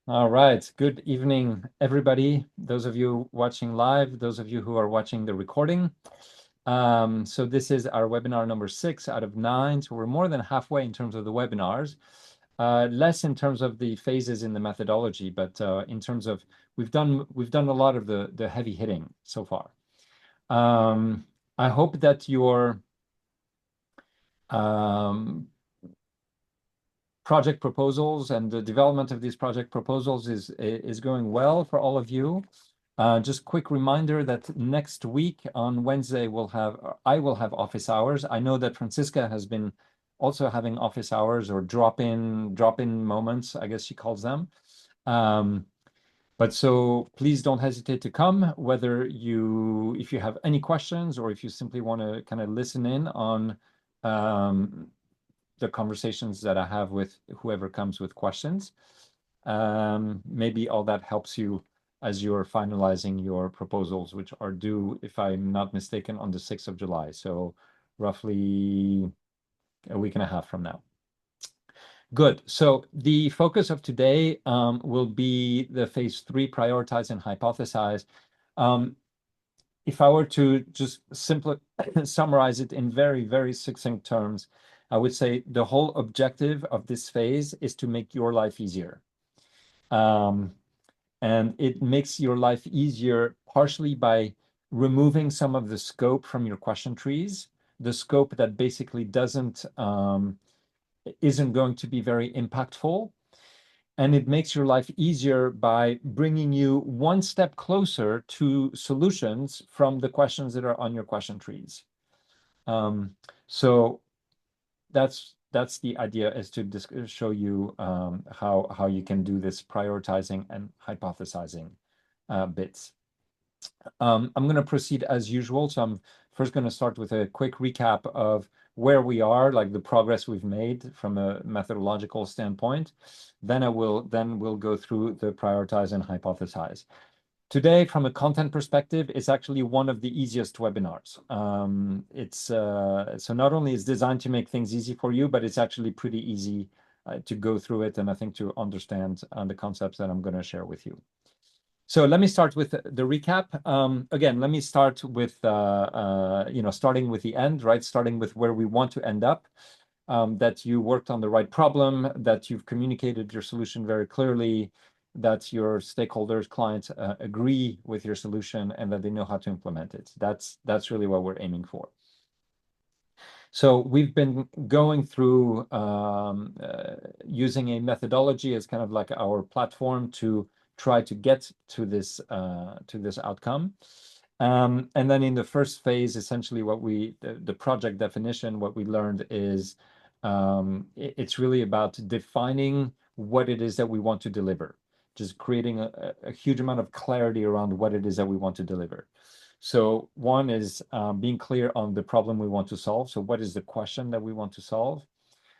All right. Good evening, everybody. Those of you watching live, those of you who are watching the recording. So this is our webinar number 6 out of 9. So we're more than halfway in terms of the webinars, less in terms of the phases in the methodology, but in terms of we've done a lot of the heavy hitting so far. I hope that your project proposals and the development of these project proposals is going well for all of you. Just quick reminder that next week on Wednesday I will have office hours. I know that Francisca has been also having office hours or drop-in moments, I guess she calls them. But so please don't hesitate to come, if you have any questions or if you simply want to kind of listen in on the conversations that I have with whoever comes with questions. Maybe all that helps you as you're finalizing your proposals, which are due, if I'm not mistaken, on the 6th of July. So roughly a week and a half from now. Good. So the focus of today will be the phase 3, prioritize and hypothesize. If I were to just simply summarize it in very, very succinct terms, I would say the whole objective of this phase is to make your life easier. And it makes your life easier partially by removing some of the scope from your question trees, the scope that basically isn't going to be very impactful. And it makes your life easier by bringing you one step closer to solutions from the questions that are on your question trees. So that's the idea, is to show you how you can do this prioritizing and hypothesizing bits. I'm going to proceed as usual. So I'm first going to start with a quick recap of where we are, like the progress we've made from a methodological standpoint. Then we'll go through the prioritize and hypothesize. Today, from a content perspective, it's actually one of the easiest webinars. So not only is it designed to make things easy for you, but it's actually pretty easy to go through it, and I think to understand the concepts that I'm going to share with you. So let me start with the recap. Again, let me start with starting with the end, right? Starting with where we want to end up. That you worked on the right problem, that you've communicated your solution very clearly, that your stakeholders, clients agree with your solution, and that they know how to implement it. That's really what we're aiming for. So we've been going through using a methodology as kind of like our platform to try to get to this outcome. And then in the first phase, essentially the project definition, what we learned is it's really about defining what it is that we want to deliver, just creating a huge amount of clarity around what it is that we want to deliver. So one is being clear on the problem we want to solve. So what is the question that we want to solve?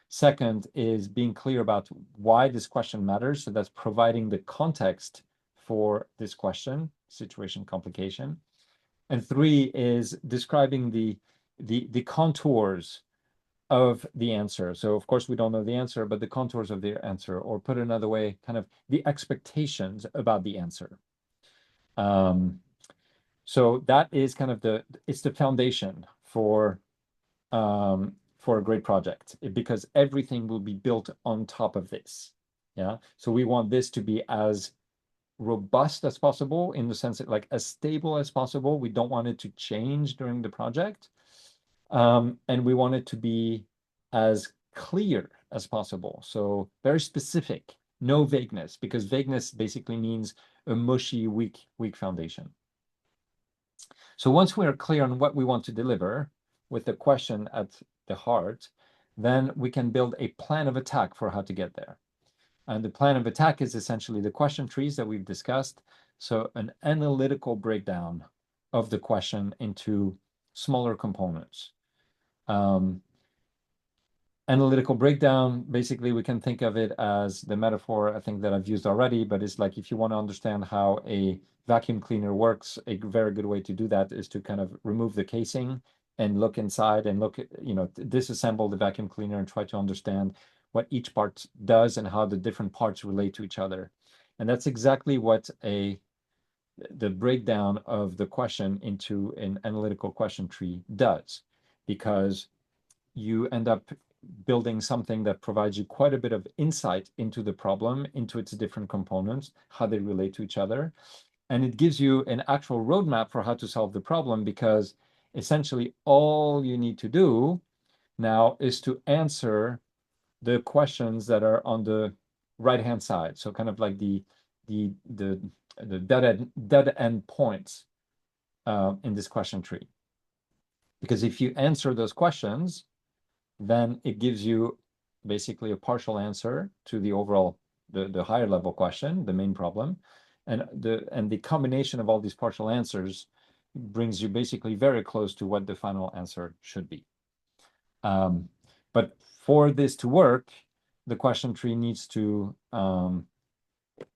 Second is being clear about why this question matters. So that's providing the context for this question, situation, complication. And 3 is describing the contours of the answer. So of course we don't know the answer, but the contours of the answer, or put another way, kind of the expectations about the answer. So that is kind of it's the foundation for a great project, because everything will be built on top of this. Yeah. So we want this to be as robust as possible, in the sense that, like, as stable as possible. We don't want it to change during the project. And we want it to be as clear as possible. So very specific, no vagueness, because vagueness basically means a mushy, weak foundation. So once we are clear on what we want to deliver, with the question at the heart, then we can build a plan of attack for how to get there. And the plan of attack is essentially the question trees that we've discussed. So an analytical breakdown of the question into smaller components. Analytical breakdown, basically we can think of it as the metaphor, I think, that I've used already, but it's like, if you want to understand how a vacuum cleaner works, a very good way to do that is to kind of remove the casing and look inside and look at, disassemble the vacuum cleaner and try to understand what each part does and how the different parts relate to each other. And that's exactly what the breakdown of the question into an analytical question tree does, because you end up building something that provides you quite a bit of insight into the problem, into its different components, how they relate to each other. And it gives you an actual roadmap for how to solve the problem, because essentially all you need to do now is to answer the questions that are on the right-hand side. So kind of like the dead end points in this question tree. Because if you answer those questions, then it gives you basically a partial answer to the overall, the higher level question, the main problem. And the combination of all these partial answers brings you basically very close to what the final answer should be. But for this to work, the question tree needs to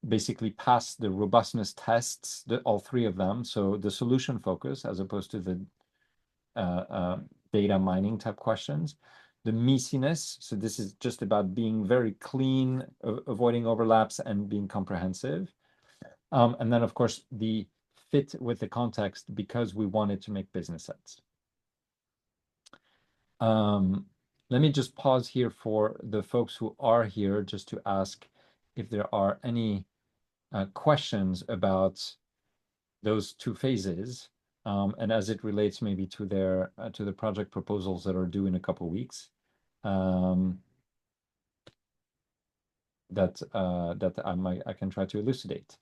basically pass the robustness tests, all three of them. So the solution focus, as opposed to the data mining type questions, the messiness. So this is just about being very clean, avoiding overlaps, and being comprehensive. And then, of course, the fit with the context, because we wanted to make business sense. Let me just pause here for the folks who are here, just to ask if there are any questions about those two phases, and as it relates maybe to their to the project proposals that are due in a couple of weeks, that I can try to elucidate.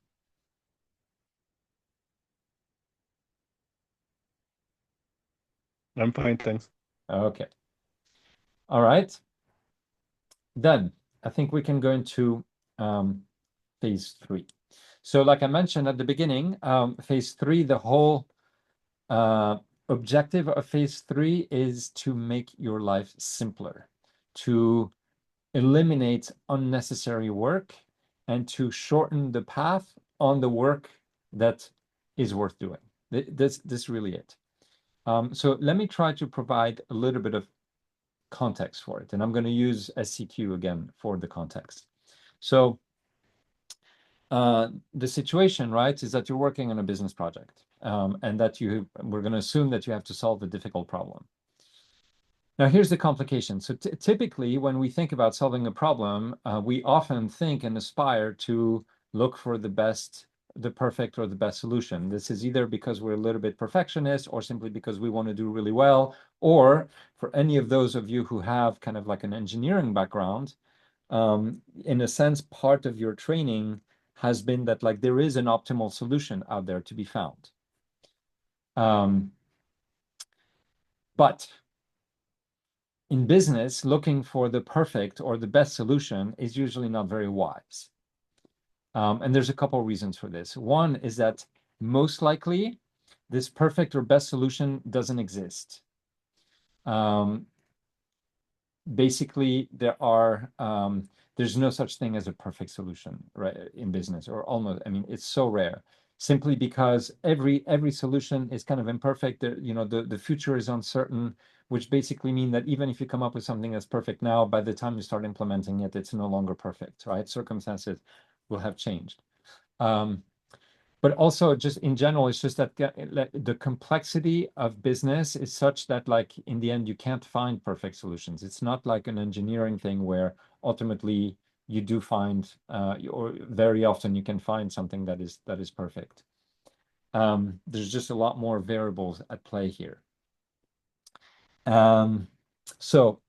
I'm fine, thanks. Okay. All right. Then I think we can go into phase 3. So like I mentioned at the beginning, phase 3, the whole objective of phase 3 is to make your life simpler, to eliminate unnecessary work, and to shorten the path on the work that is worth doing. This is really it. So let me try to provide a little bit of context for it. And I'm going to use SCQ again for the context. So the situation, right, is that you're working on a business project, and that we're going to assume that you have to solve a difficult problem. Now, here's the complication. So typically, when we think about solving a problem, we often think and aspire to look for the perfect or the best solution. This is either because we're a little bit perfectionist, or simply because we want to do really well, or for any of those of you who have kind of like an engineering background, in a sense, part of your training has been that like there is an optimal solution out there to be found. But in business, looking for the perfect or the best solution is usually not very wise. And there's a couple of reasons for this. One is that most likely this perfect or best solution doesn't exist. Basically, there's no such thing as a perfect solution, right, in business, or almost. I mean, it's so rare, simply because every solution is kind of imperfect. The future is uncertain, which basically mean that even if you come up with something that's perfect now, by the time you start implementing it, it's no longer perfect, right? Circumstances will have changed. But also, just in general, it's just that the complexity of business is such that, like, in the end, you can't find perfect solutions. It's not like an engineering thing where ultimately you do find, or very often you can find something that is perfect. There's just a lot more variables at play here. So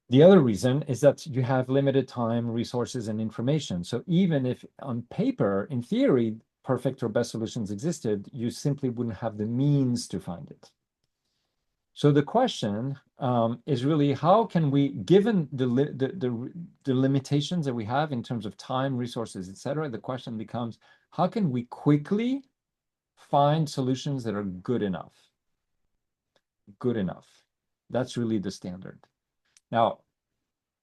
the other reason is that you have limited time, resources, and information. So even if on paper, in theory, perfect or best solutions existed, you simply wouldn't have the means to find it. So the question is really, how can we, given the limitations that we have in terms of time, resources, etc., the question becomes, how can we quickly find solutions that are good enough? Good enough. That's really the standard. Now,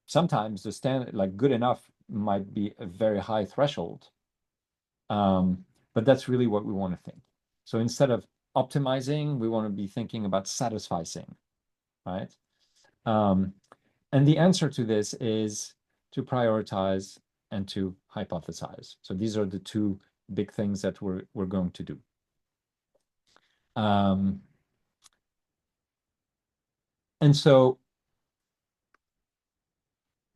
sometimes the standard, like good enough, might be a very high threshold, but that's really what we want to think. So instead of optimizing, we want to be thinking about satisficing, right? And the answer to this is to prioritize and to hypothesize. So these are the two big things that we're going to do. And so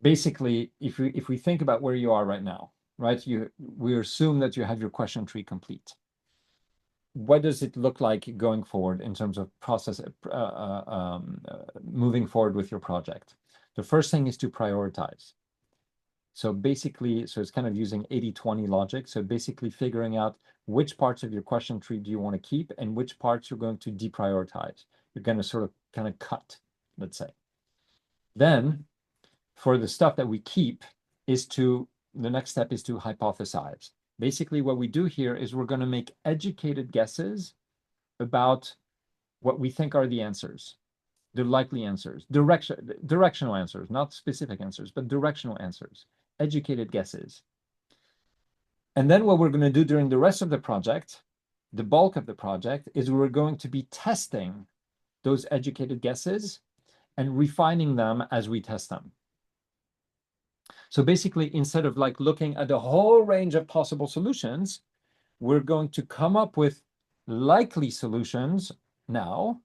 basically, if we think about where you are right now, right? We assume that you have your question tree complete. What does it look like going forward in terms of process, moving forward with your project? The first thing is to prioritize. So basically, so it's kind of using 80-20 logic. So basically figuring out which parts of your question tree do you want to keep and which parts you're going to deprioritize. You're going to sort of kind of cut, let's say. Then for the stuff that we keep the next step is to hypothesize. Basically what we do here is we're going to make educated guesses about what we think are the answers, the likely answers, directional answers, not specific answers, but directional answers, educated guesses. And then what we're going to do during the rest of the project, the bulk of the project, is we're going to be testing those educated guesses and refining them as we test them. So basically, instead of like looking at the whole range of possible solutions, we're going to come up with likely solutions now,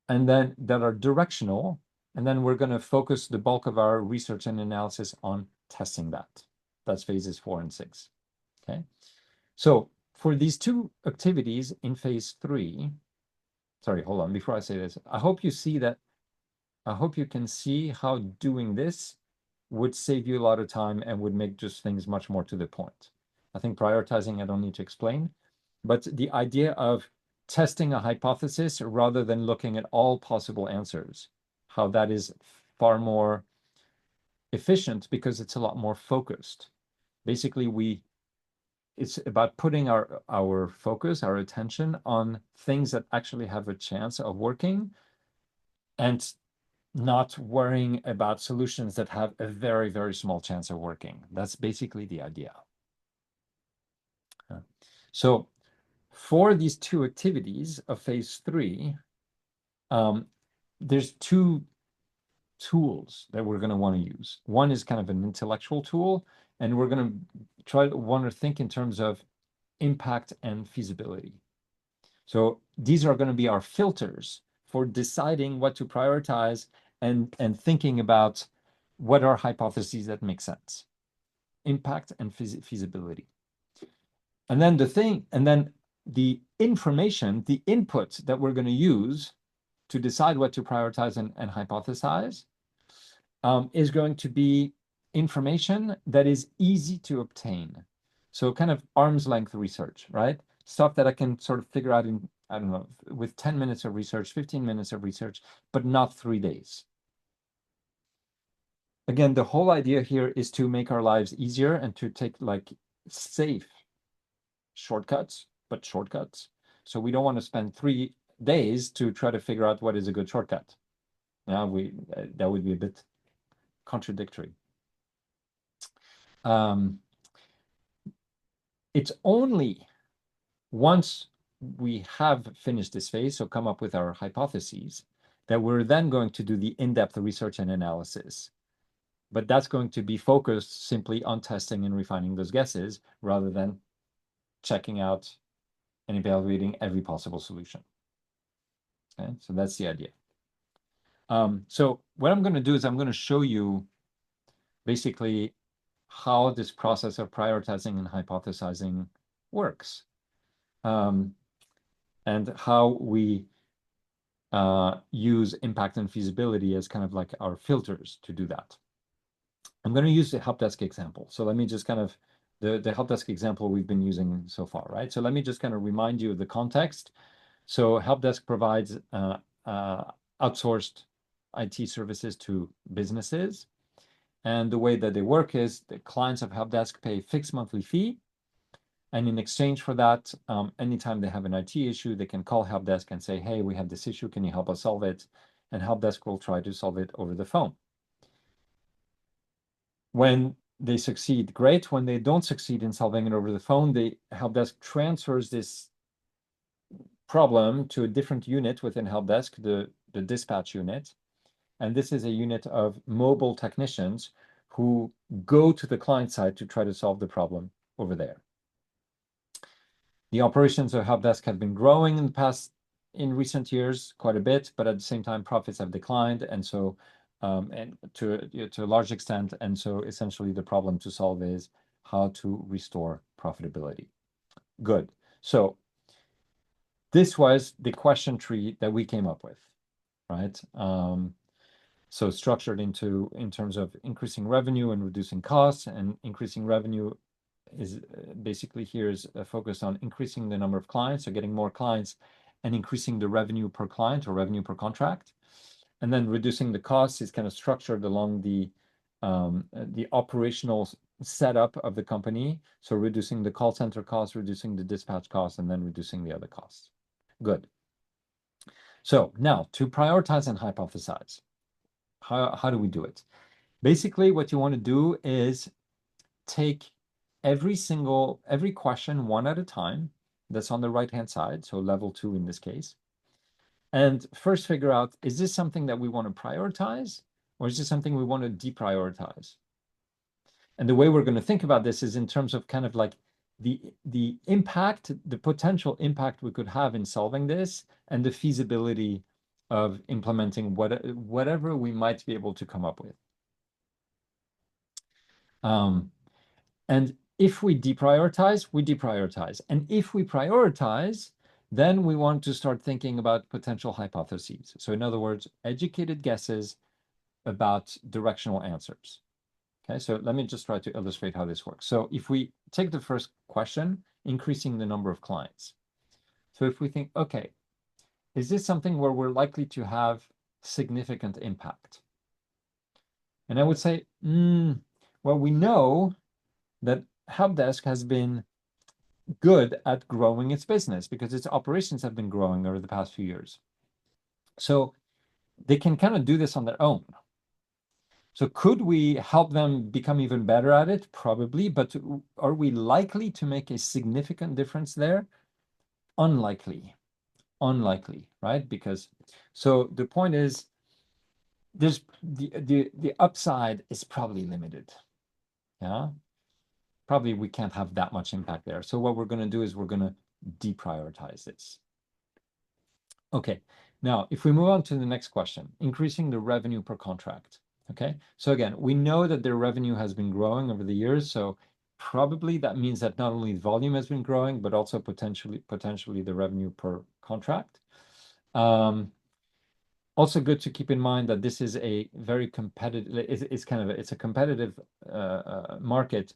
and then that are directional. And then we're going to focus the bulk of our research and analysis on testing that. That's phases 4 and 6. Okay. So for these two activities in phase 3, sorry, hold on. Before I say this, I hope you can see how doing this would save you a lot of time and would make just things much more to the point. I think prioritizing, I don't need to explain, but the idea of testing a hypothesis rather than looking at all possible answers, how that is far more efficient because it's a lot more focused. Basically, it's about putting our focus, our attention on things that actually have a chance of working and not worrying about solutions that have a very, very small chance of working. That's basically the idea. So for these two activities of phase 3, there's two tools that we're going to want to use. One is kind of an intellectual tool, and we're going to want to think in terms of impact and feasibility. So these are going to be our filters for deciding what to prioritize and thinking about what are hypotheses that make sense, impact and feasibility. And then the information, the input that we're going to use to decide what to prioritize and hypothesize is going to be information that is easy to obtain. So kind of arm's length research, right? Stuff that I can sort of figure out in, I don't know, with 10 minutes of research, 15 minutes of research, but not 3 days. Again, the whole idea here is to make our lives easier and to take like safe shortcuts, but shortcuts. So we don't want to spend 3 days to try to figure out what is a good shortcut. Now that would be a bit contradictory. It's only once we have finished this phase, so come up with our hypotheses, that we're then going to do the in-depth research and analysis. But that's going to be focused simply on testing and refining those guesses rather than checking out and evaluating every possible solution. Okay, so that's the idea. So what I'm going to do is I'm going to show you basically how this process of prioritizing and hypothesizing works, and how we use impact and feasibility as kind of like our filters to do that. I'm going to use the help desk example. So let me just kind of, the help desk example we've been using so far, right? So let me just kind of remind you of the context. So help desk provides outsourced IT services to businesses. And the way that they work is the clients of help desk pay a fixed monthly fee. And in exchange for that, anytime they have an IT issue, they can call help desk and say, hey, we have this issue, can you help us solve it? And help desk will try to solve it over the phone. When they succeed, great. When they don't succeed in solving it over the phone, the help desk transfers this problem to a different unit within help desk, the dispatch unit. And this is a unit of mobile technicians who go to the client side to try to solve the problem over there. The operations of help desk have been growing in recent years quite a bit, but at the same time, profits have declined, and so and to a large extent, and so essentially the problem to solve is how to restore profitability. Good. So this was the question tree that we came up with, right? So structured in terms of increasing revenue and reducing costs, and increasing revenue is basically here is focused on increasing the number of clients, so getting more clients and increasing the revenue per client or revenue per contract. And then reducing the costs is kind of structured along the operational setup of the company. So reducing the call center costs, reducing the dispatch costs, and then reducing the other costs. Good. So now to prioritize and hypothesize. How do we do it? Basically, what you want to do is take every question one at a time that's on the right-hand side, so level 2 in this case, and first figure out, is this something that we want to prioritize, or is this something we want to deprioritize? And the way we're going to think about this is in terms of kind of like the impact, the potential impact we could have in solving this, and the feasibility of implementing whatever we might be able to come up with. And if we deprioritize, we deprioritize. And if we prioritize, then we want to start thinking about potential hypotheses. So in other words, educated guesses about directional answers. Okay, so let me just try to illustrate how this works. So if we take the first question, increasing the number of clients. So if we think, okay, is this something where we're likely to have significant impact? And I would say, well, we know that Helpdesk has been good at growing its business because its operations have been growing over the past few years. So they can kind of do this on their own. So could we help them become even better at it? Probably, but are we likely to make a significant difference there? Unlikely, right? Because, so the point is, there's the upside is probably limited. Yeah, probably we can't have that much impact there. So what we're going to do is we're going to deprioritize this. Okay, now if we move on to the next question, increasing the revenue per contract. Okay, so again, we know that their revenue has been growing over the years, so probably that means that not only volume has been growing, but also potentially the revenue per contract. Also good to keep in mind that this is a very competitive, it's a competitive market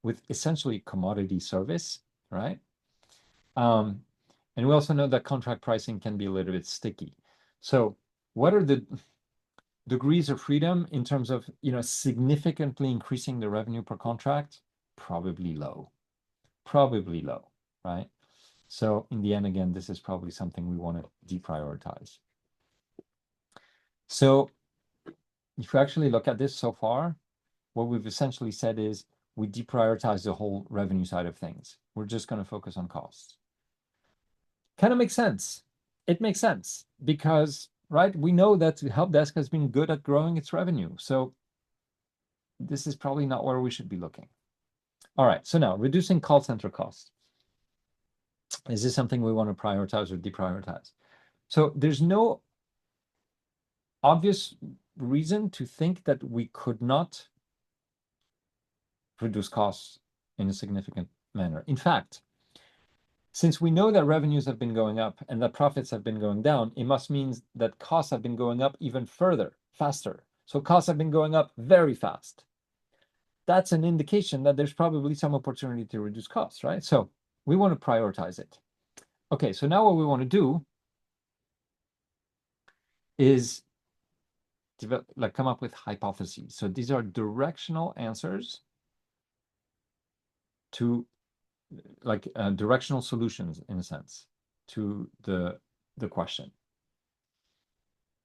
with essentially commodity service, right? And we also know that contract pricing can be a little bit sticky. So what are the degrees of freedom in terms of, significantly increasing the revenue per contract? Probably low, right? So in the end, again, this is probably something we want to deprioritize. So if you actually look at this so far, what we've essentially said is we deprioritize the whole revenue side of things. We're just going to focus on costs. Kind of makes sense. It makes sense because, right, we know that Helpdesk has been good at growing its revenue. So this is probably not where we should be looking. All right, so now reducing call center costs. Is this something we want to prioritize or deprioritize? So there's no obvious reason to think that we could not reduce costs in a significant manner. In fact, since we know that revenues have been going up and that profits have been going down, it must mean that costs have been going up even further, faster. So costs have been going up very fast. That's an indication that there's probably some opportunity to reduce costs, right? So we want to prioritize it. Okay, so now what we want to do is come up with hypotheses. So these are directional answers to directional solutions, in a sense, to the question.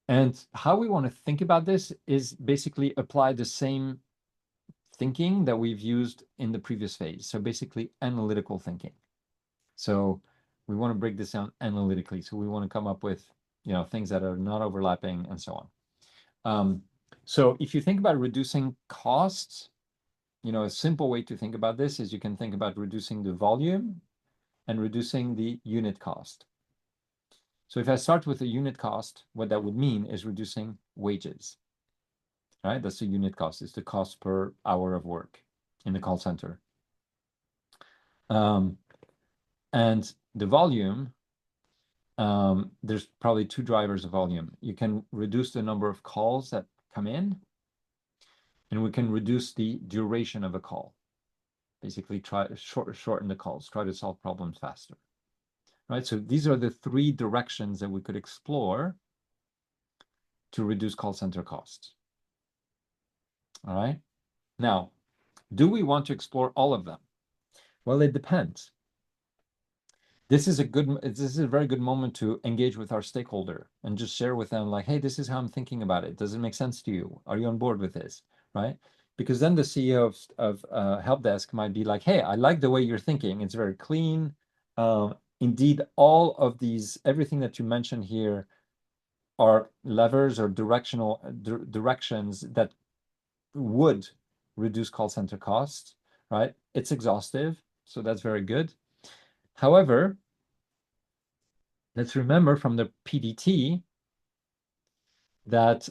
And how we want to think about this is basically apply the same thinking that we've used in the previous phase. So basically analytical thinking. So we want to break this down analytically. So we want to come up with, things that are not overlapping and so on. So if you think about reducing costs, you know, a simple way to think about this is you can think about reducing the volume and reducing the unit cost. So if I start with the unit cost, what that would mean is reducing wages, right? That's the unit cost. It's the cost per hour of work in the call center. And the volume, there's probably two drivers of volume. You can reduce the number of calls that come in, and we can reduce the duration of a call. Basically, try to shorten the calls, try to solve problems faster. Right? So these are the three directions that we could explore to reduce call center costs. All right. Now, do we want to explore all of them? Well, it depends. This is a very good moment to engage with our stakeholder and just share with them like, hey, this is how I'm thinking about it. Does it make sense to you? Are you on board with this? Right? Because then the CEO of help desk might be like, hey, I like the way you're thinking. It's very clean. Indeed, all of these, everything that you mentioned here are levers or directions that would reduce call center costs, right? It's exhaustive, so that's very good. However, let's remember from the PDT that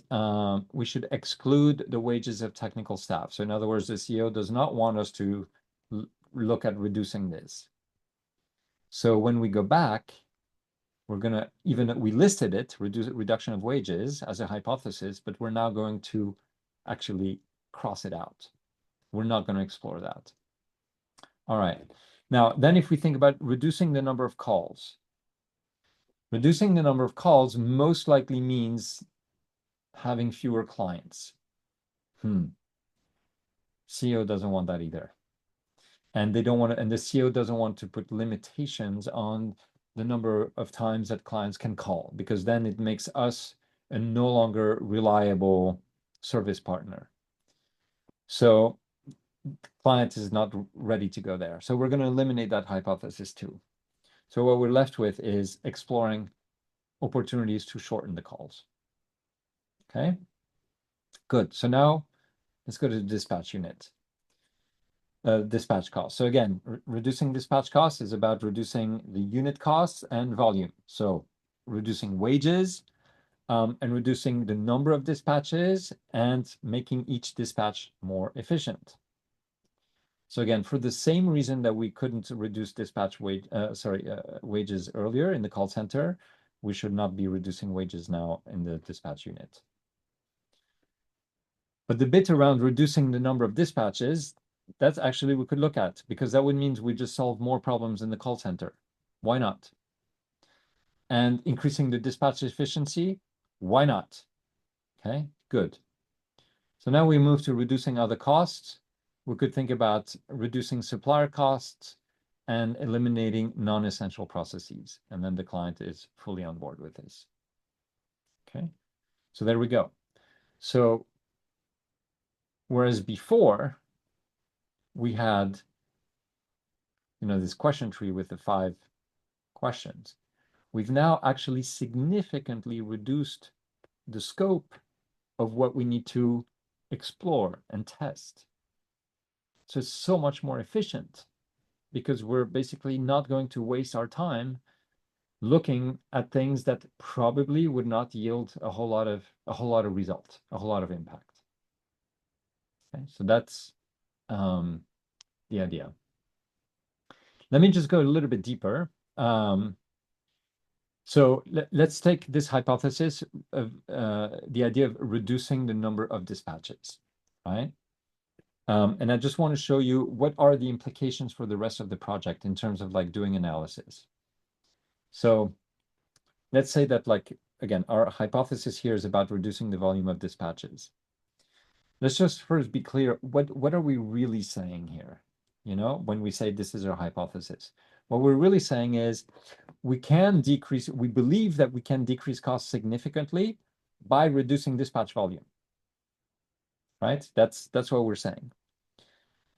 we should exclude the wages of technical staff. So in other words, the CEO does not want us to look at reducing this. So when we go back, we're going to, even we listed it, reduction of wages as a hypothesis, but we're now going to actually cross it out. We're not going to explore that. All right. Now, then if we think about reducing the number of calls, reducing the number of calls most likely means having fewer clients. CEO doesn't want that either. And they don't want to, and the CEO doesn't want to put limitations on the number of times that clients can call, because then it makes us a no longer reliable service partner. So client is not ready to go there. So we're going to eliminate that hypothesis too. So what we're left with is exploring opportunities to shorten the calls. Okay, good. So now let's go to the dispatch unit. Dispatch costs. So again, reducing dispatch costs is about reducing the unit costs and volume. So reducing wages and reducing the number of dispatches and making each dispatch more efficient. So again, for the same reason that we couldn't reduce dispatch wages earlier in the call center, we should not be reducing wages now in the dispatch unit. But the bit around reducing the number of dispatches, that's actually we could look at, because that would mean we just solve more problems in the call center. Why not? And increasing the dispatch efficiency, why not? Okay, good. So now we move to reducing other costs. We could think about reducing supplier costs and eliminating non-essential processes. And then the client is fully on board with this. Okay, so there we go. So whereas before we had, you know, this question tree with the 5 questions, we've now actually significantly reduced the scope of what we need to explore and test. So it's so much more efficient because we're basically not going to waste our time looking at things that probably would not yield a whole lot of result, a whole lot of impact. Okay, so that's the idea. Let me just go a little bit deeper. So let's take this hypothesis of the idea of reducing the number of dispatches, right? And I just want to show you what are the implications for the rest of the project in terms of like doing analysis. So let's say that, like, again, our hypothesis here is about reducing the volume of dispatches. Let's just first be clear, what are we really saying here? You know, when we say this is our hypothesis, what we're really saying is we believe that we can decrease costs significantly by reducing dispatch volume, right? That's what we're saying.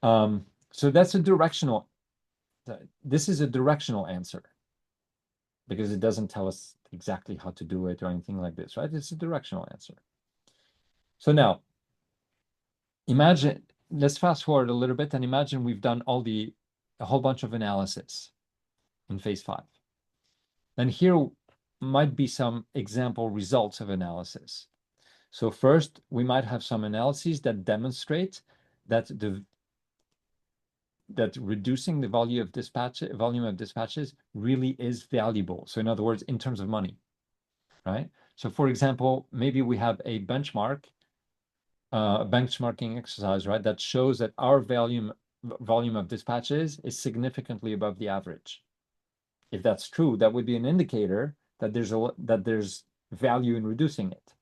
So that's this is a directional answer because it doesn't tell us exactly how to do it or anything like this, right? It's a directional answer. So now, imagine, let's fast forward a little bit and imagine we've done a whole bunch of analysis in phase 5. And here might be some example results of analysis. So first, we might have some analyses that demonstrate that reducing the volume of dispatches really is valuable. So in other words, in terms of money, right? So for example, maybe we have a benchmarking exercise, right, that shows that our volume of dispatches is significantly above the average. If that's true, that would be an indicator that there's value in reducing it.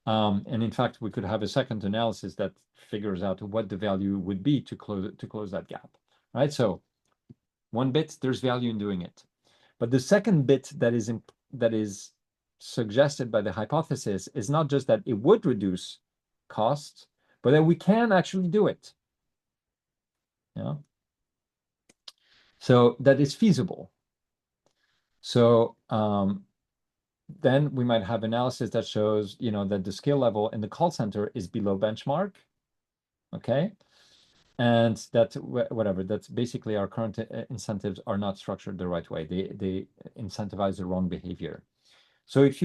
And in fact, we could have a second analysis that figures out what the value would be to close that gap, right? So one bit, there's value in doing it. But the second bit that is suggested by the hypothesis is not just that it would reduce costs, but that we can actually do it. Yeah. So that is feasible. So then we might have analysis that shows, that the skill level in the call center is below benchmark. Okay. And that whatever, that's basically our current incentives are not structured the right way. They incentivize the wrong behavior. So if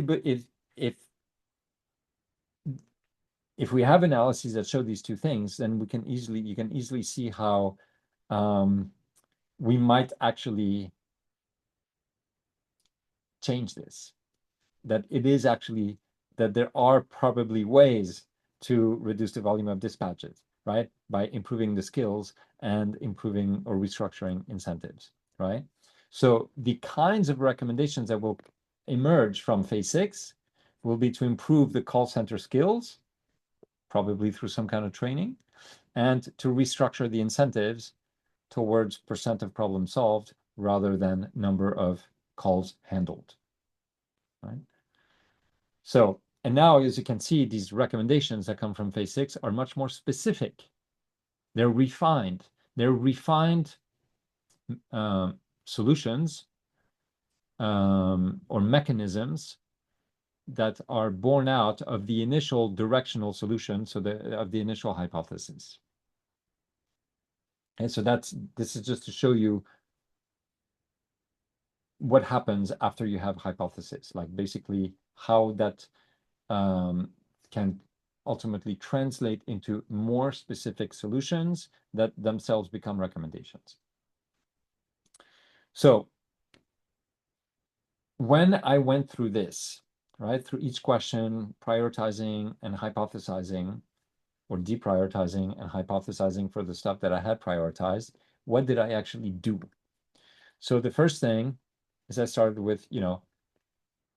we have analyses that show these two things, then you can easily see how we might actually change this. That there are probably ways to reduce the volume of dispatches, right? By improving the skills and improving or restructuring incentives, right? So the kinds of recommendations that will emerge from phase 6 will be to improve the call center skills, probably through some kind of training, and to restructure the incentives towards percent of problem solved rather than number of calls handled, right? So, and now, as you can see, these recommendations that come from phase 6 are much more specific. They're refined. They're refined solutions or mechanisms that are born out of the initial directional solution, so of the initial hypothesis. And so this is just to show you what happens after you have hypothesis, like basically how that can ultimately translate into more specific solutions that themselves become recommendations. So when I went through this, right, through each question, prioritizing and hypothesizing, or deprioritizing and hypothesizing for the stuff that I had prioritized, what did I actually do? So the first thing is I started with,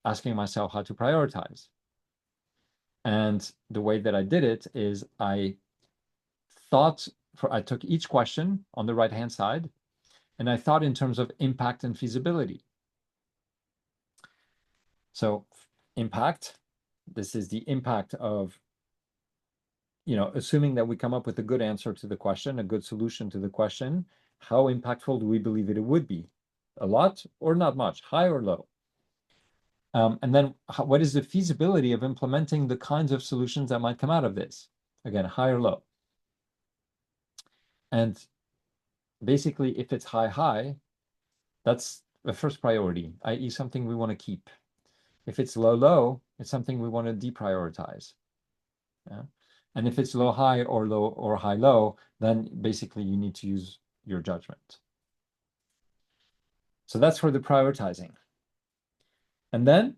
asking myself how to prioritize. And the way that I did it is I took each question on the right-hand side, and I thought in terms of impact and feasibility. So impact, this is the impact of, assuming that we come up with a good answer to the question, a good solution to the question, how impactful do we believe it would be? A lot or not much, high or low? And then what is the feasibility of implementing the kinds of solutions that might come out of this? Again, high or low? And basically, if it's high, that's the first priority, i.e. something we want to keep. If it's low, it's something we want to deprioritize. Yeah? And if it's low-high or low or high-low, then basically you need to use your judgment. So that's for the prioritizing. And then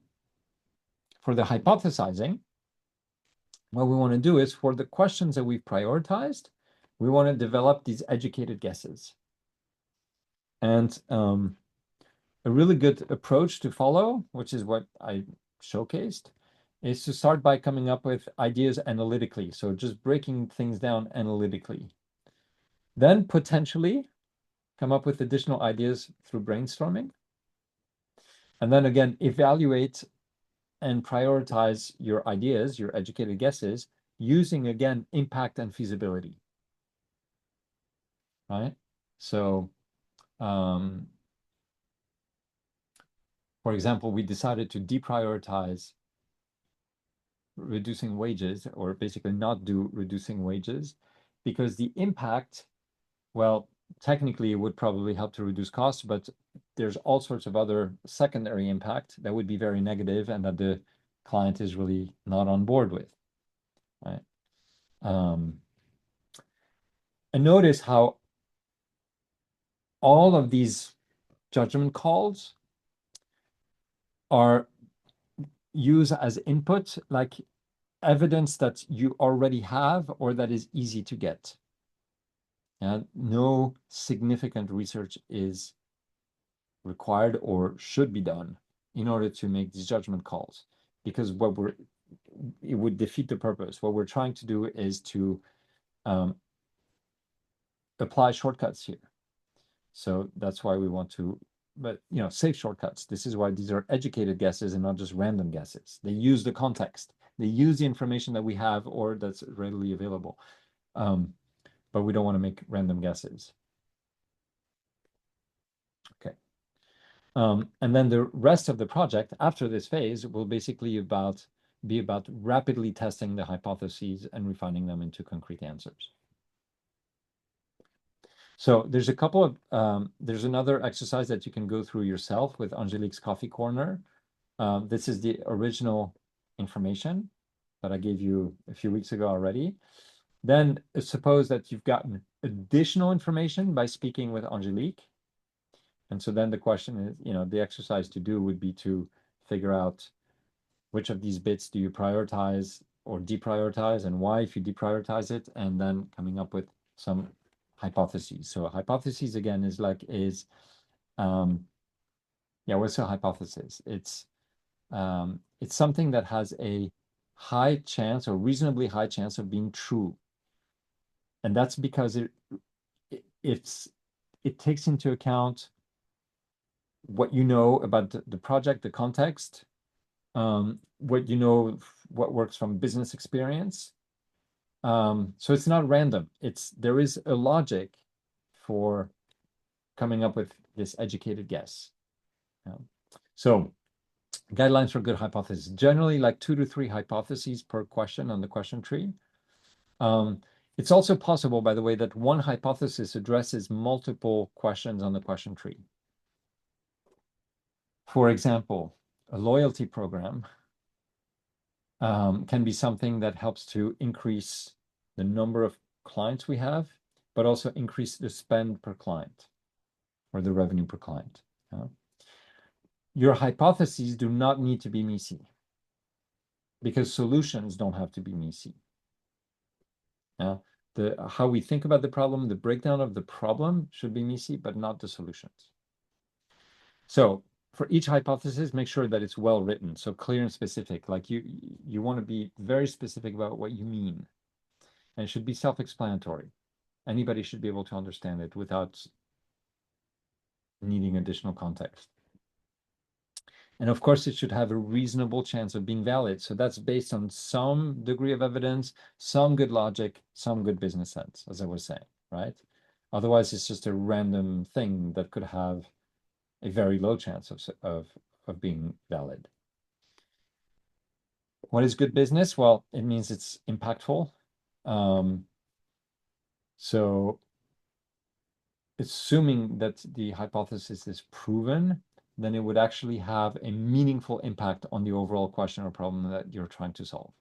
for the hypothesizing, what we want to do is for the questions that we've prioritized, we want to develop these educated guesses. And a really good approach to follow, which is what I showcased, is to start by coming up with ideas analytically. So just breaking things down analytically. Then potentially come up with additional ideas through brainstorming. And then again, evaluate and prioritize your ideas, your educated guesses, using, again, impact and feasibility. Right? So, for example, we decided to deprioritize reducing wages, or basically not do reducing wages, because the impact, well, technically it would probably help to reduce costs, but there's all sorts of other secondary impact that would be very negative and that the client is really not on board with, right? And notice how all of these judgment calls are used as input, like evidence that you already have or that is easy to get. And no significant research is required or should be done in order to make these judgment calls, because it would defeat the purpose. What we're trying to do is to apply shortcuts here. So that's why we want to, but safe shortcuts. This is why these are educated guesses and not just random guesses. They use the context. They use the information that we have or that's readily available. But we don't want to make random guesses. Okay. And then the rest of the project after this phase will basically be about rapidly testing the hypotheses and refining them into concrete answers. So there's a couple of, there's another exercise that you can go through yourself with Angelique's Coffee Corner. This is the original information that I gave you a few weeks ago already. Then suppose that you've gotten additional information by speaking with Angelique. And so then the question is, the exercise to do would be to figure out which of these bits do you prioritize or deprioritize and why if you deprioritize it, and then coming up with some hypotheses. So a hypothesis again is what's a hypothesis? It's something that has a high chance or reasonably high chance of being true. And that's because it takes into account what you know about the project, the context, what works from business experience. So it's not random. There is a logic for coming up with this educated guess. So guidelines for good hypothesis, generally like 2 to 3 hypotheses per question on the question tree. It's also possible, by the way, that one hypothesis addresses multiple questions on the question tree. For example, a loyalty program can be something that helps to increase the number of clients we have, but also increase the spend per client or the revenue per client. Your hypotheses do not need to be MECE because solutions don't have to be MECE. How we think about the problem, the breakdown of the problem should be MECE, but not the solutions. So for each hypothesis, make sure that it's well written, so clear and specific. Like you want to be very specific about what you mean, and it should be self-explanatory. Anybody should be able to understand it without needing additional context. And of course, it should have a reasonable chance of being valid. So that's based on some degree of evidence, some good logic, some good business sense, as I was saying, right? Otherwise, it's just a random thing that could have a very low chance of being valid. What is good business? Well, it means it's impactful. So assuming that the hypothesis is proven, then it would actually have a meaningful impact on the overall question or problem that you're trying to solve.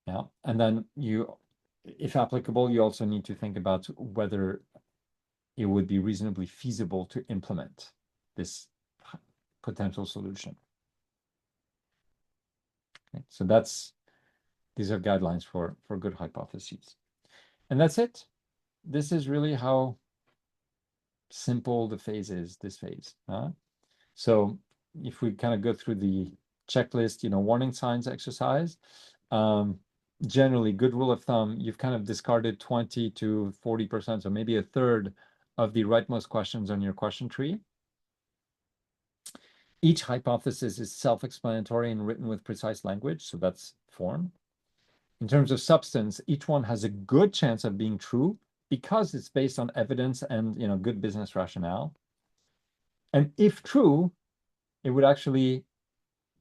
Yeah, and then if applicable, you also need to think about whether it would be reasonably feasible to implement this potential solution. Okay, so these are guidelines for good hypotheses. And that's it. This is really how simple the phase is, this phase. So if we kind of go through the checklist, warning signs exercise, generally good rule of thumb, you've kind of discarded 20 to 40%, so maybe a third of the rightmost questions on your question tree. Each hypothesis is self-explanatory and written with precise language, so that's form. In terms of substance, each one has a good chance of being true because it's based on evidence and good business rationale. And if true, it would actually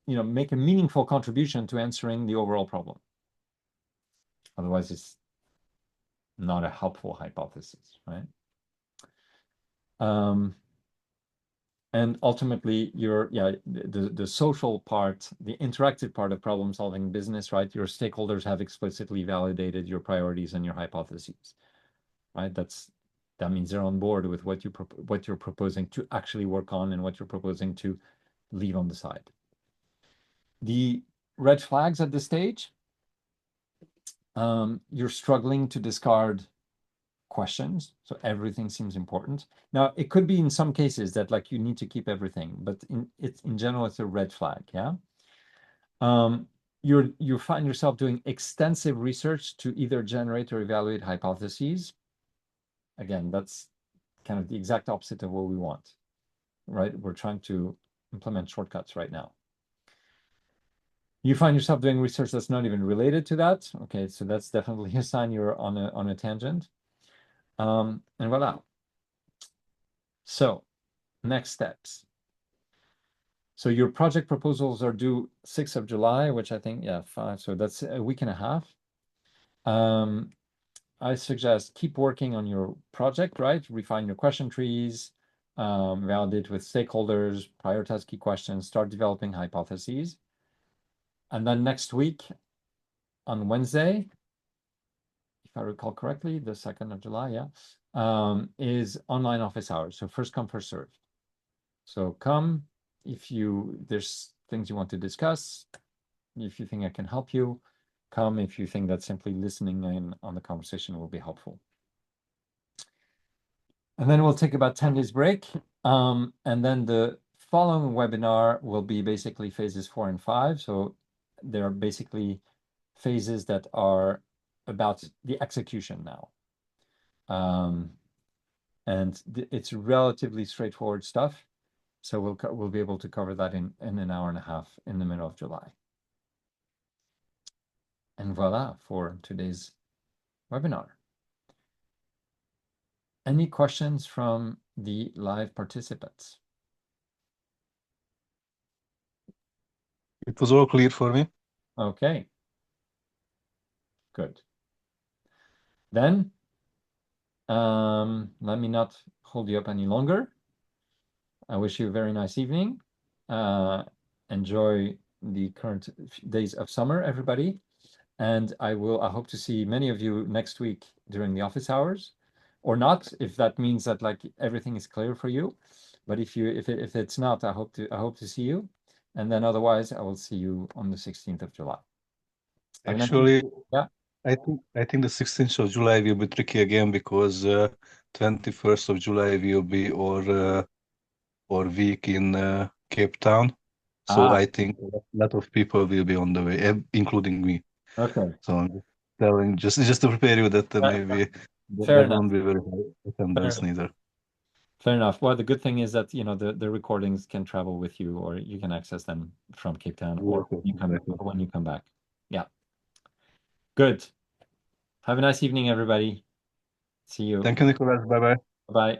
make a meaningful contribution to answering the overall problem. Otherwise, it's not a helpful hypothesis, right? And ultimately, the social part, the interactive part of problem solving business, right? Your stakeholders have explicitly validated your priorities and your hypotheses, right? That means they're on board with what you're proposing to actually work on and what you're proposing to leave on the side. The red flags at this stage, you're struggling to discard questions, so everything seems important. Now, it could be in some cases that like you need to keep everything, but in general, it's a red flag, yeah? You find yourself doing extensive research to either generate or evaluate hypotheses. Again, that's kind of the exact opposite of what we want, right? We're trying to implement shortcuts right now. You find yourself doing research that's not even related to that. Okay, so that's definitely a sign you're on a tangent. And voila. So next steps. So your project proposals are due 6th of July, which I think, yeah, 5. So that's a week and a half. I suggest keep working on your project, right? Refine your question trees, validate with stakeholders, prioritize key questions, start developing hypotheses. And then next week on Wednesday, if I recall correctly, the 2nd of July, yeah, is online office hours. So first come, first serve. So come if there's things you want to discuss, if you think I can help you, come if you think that simply listening in on the conversation will be helpful. And then we'll take about 10 days break. And then the following webinar will be basically phases 4 and 5. So there are basically phases that are about the execution now. And it's relatively straightforward stuff. So we'll be able to cover that in an hour and a half in the middle of July. And voila for today's webinar. Any questions from the live participants? It was all clear for me. Okay. Good. Then let me not hold you up any longer. I wish you a very nice evening. Enjoy the current days of summer, everybody. And I hope to see many of you next week during the office hours, or not, if that means that like everything is clear for you. But if it's not, I hope to see you. And then otherwise, I will see you on the 16th of July. Actually, yeah. I think the 16th of July will be tricky again because 21st of July will be our week in Cape Town. So I think a lot of people will be on the way, including me. Okay. So I'm just telling, just to prepare you that maybe Fair there enough. won't be very high attendance neither. Fair enough. Well, the good thing is that the recordings can travel with you, or you can access them from Cape Town, or when you come back. Yeah. Good. Have a nice evening, everybody. See you. Thank you, Nicholas. Bye bye. Bye.